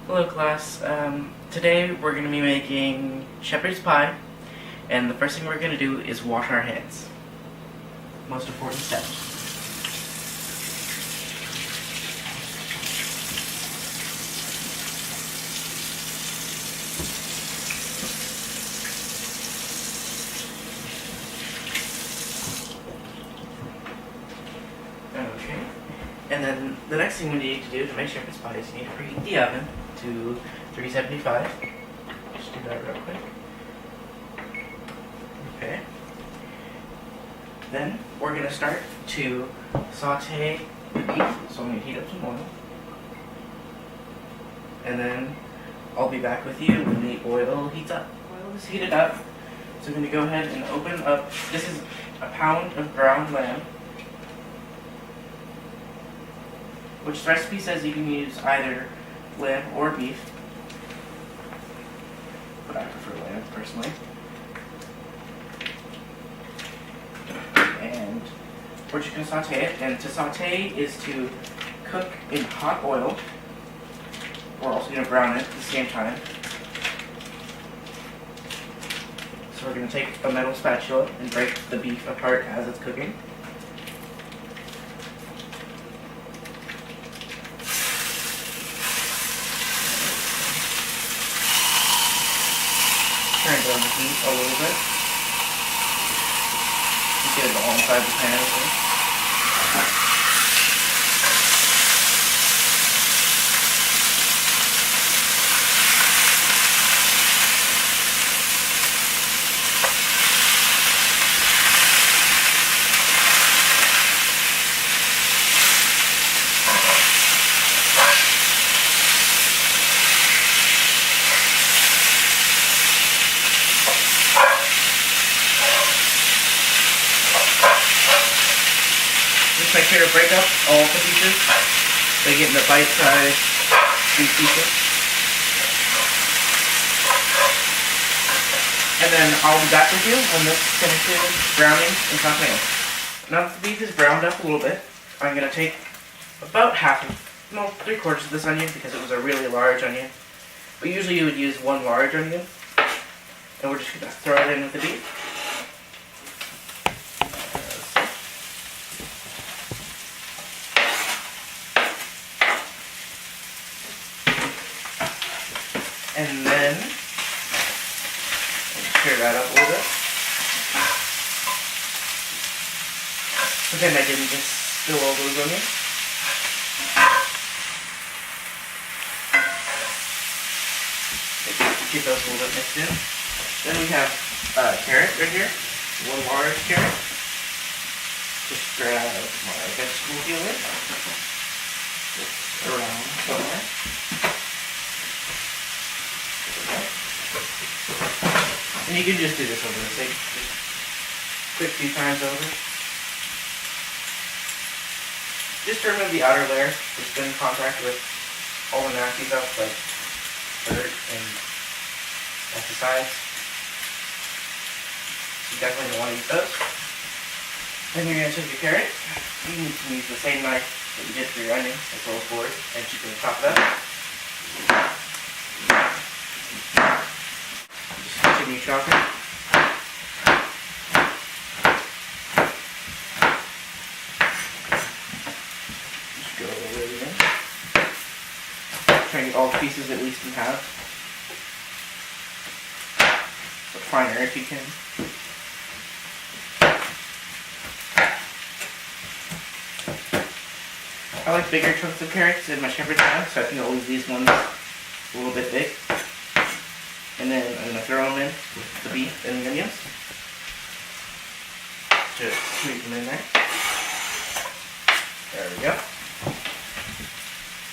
Hello class, today we're going to be making shepherd's pie, and the first thing we're going to do is wash our hands. Most important step. Okay, and then the next thing we need to do to make shepherd's pie is you need to preheat the oven to 375. Just do that real quick. Okay. Then we're going to start to saute the beef, so I'm going to heat up some oil. And then I'll be back with you when the oil heats up. Oil is heated up, so I'm going to go ahead and open up. This is a pound of ground lamb, which the recipe says you can use either lamb or beef, but I prefer lamb personally. And we're just going to saute it, and to saute is to cook in hot oil. We're also going to brown it at the same time. So we're going to take a metal spatula and break the beef apart as it's cooking. Turn down the heat a little bit. Just get it all inside the pan. Just make sure to break up all the pieces so you get into bite-sized pieces. And then I'll be back with you when this finishes browning and sauteing. Now that the beef is browned up a little bit, I'm going to take about half of, well, 3/4 of this onion because it was a really large onion. But usually you would use one large onion. And we're just going to throw it in with the beef. And then stir that up a little bit. Pretend I didn't just spill all those onions. Keep those a little bit mixed in. Then we have carrot right here, one large carrot. Just grab my vegetable peeler. It's around somewhere. And you can just do this over the sink, just quick few times over. Just to remove the outer layer, it's been in contact with all the nasty stuff like dirt and pesticides. So you definitely don't want to use those. Then you're going to take your carrot. You can use the same knife that you did for your onion, as well as board, and you can chop that. Continue chopping. Just go over it again. Try and get all the pieces at least in half. But finer if you can. I like bigger chunks of carrots in my shepherd's pie, so I think I'll leave these ones a little bit big. And then I'm going to throw them in with the beef and the onions. Just squeeze them in there. There we go.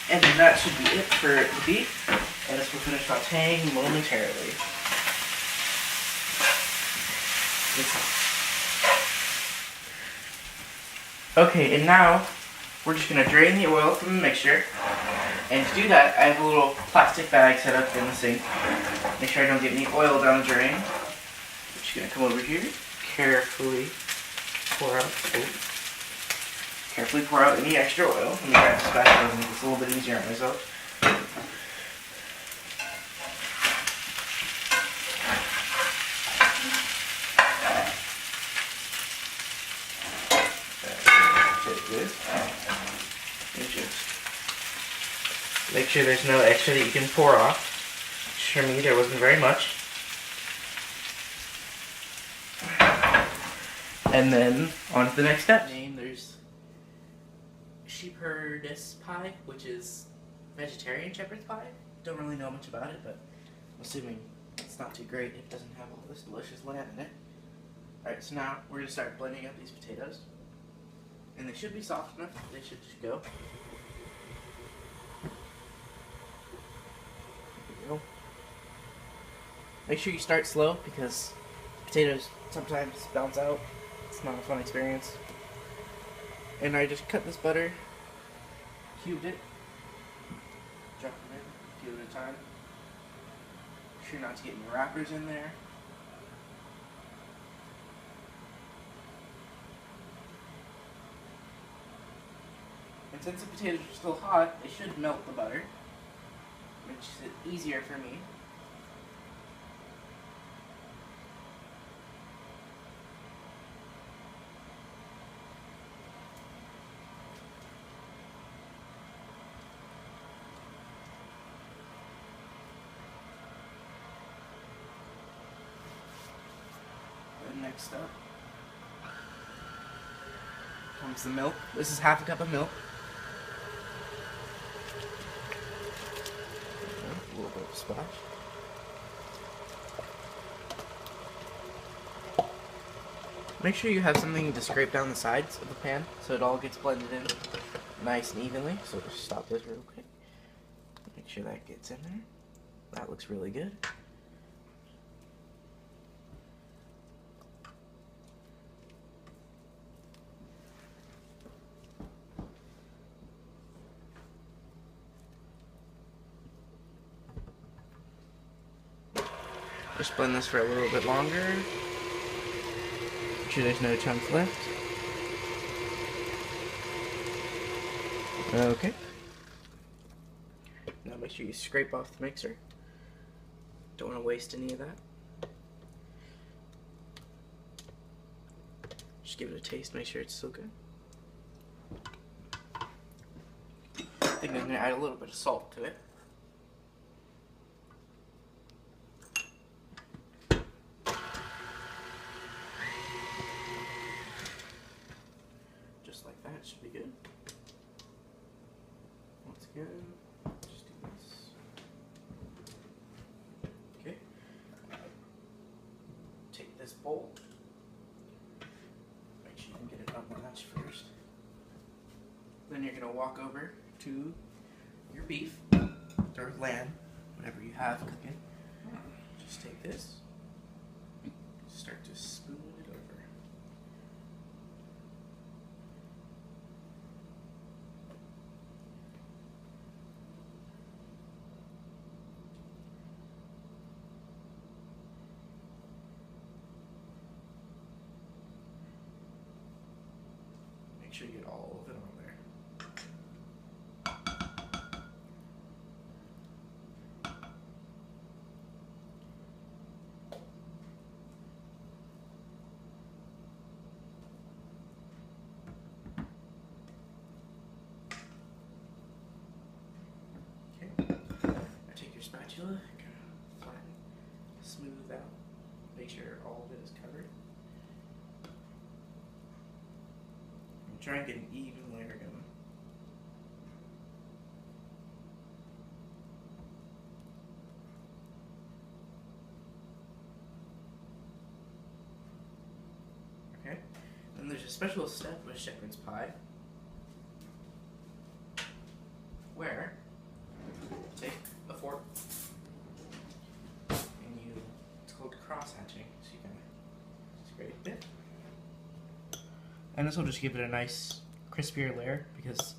And then that should be it for the beef. And this will finish sauteing momentarily. Okay, and now we're just going to drain the oil from the mixture. And to do that, I have a little plastic bag set up in the sink. Make sure I don't get any oil down the drain. I'm just going to come over here, carefully pour out any extra oil. Let me grab the spatula and make this a little bit easier on myself. Make sure there's no extra that you can pour off. For me, there wasn't very much. And then, on to the next step. There's shepherdess pie, which is vegetarian shepherd's pie. Don't really know much about it, but I'm assuming it's not too great if it doesn't have all this delicious lamb in it. Alright, so now we're going to start blending up these potatoes. And they should be soft enough, they should just go. There we go. Make sure you start slow because potatoes sometimes bounce out. It's not a fun experience. And I just cut this butter, cubed it, dropped it in, a few at a time. Make sure not to get any wrappers in there. And since the potatoes are still hot, they should melt the butter, which makes it easier for me. And next up comes the milk. This is half a cup of milk. A little bit of splash. Make sure you have something to scrape down the sides of the pan so it all gets blended in nice and evenly. So just stop this real quick. Make sure that gets in there. That looks really good. Just blend this for a little bit longer. Make sure there's no chunks left. Okay. Now make sure you scrape off the mixer. Don't want to waste any of that. Just give it a taste, make sure it's still good. I think I'm going to add a little bit of salt to it. That should be good. Once again, just do this. Okay. Take this bowl. Make sure you can get it unlatched first. Then you're going to walk over to your beef or lamb, whatever you have cooking. Just take this. Start to spoon it over. Make sure you get all of it on there. Okay. Now take your spatula, kind of flatten, smooth out, make sure all of it is covered. Try and get an even layer going. Okay, then there's a special step with shepherd's pie where you take a fork and it's called cross hatching, so you kind of scrape it. And this will just give it a nice crispier layer because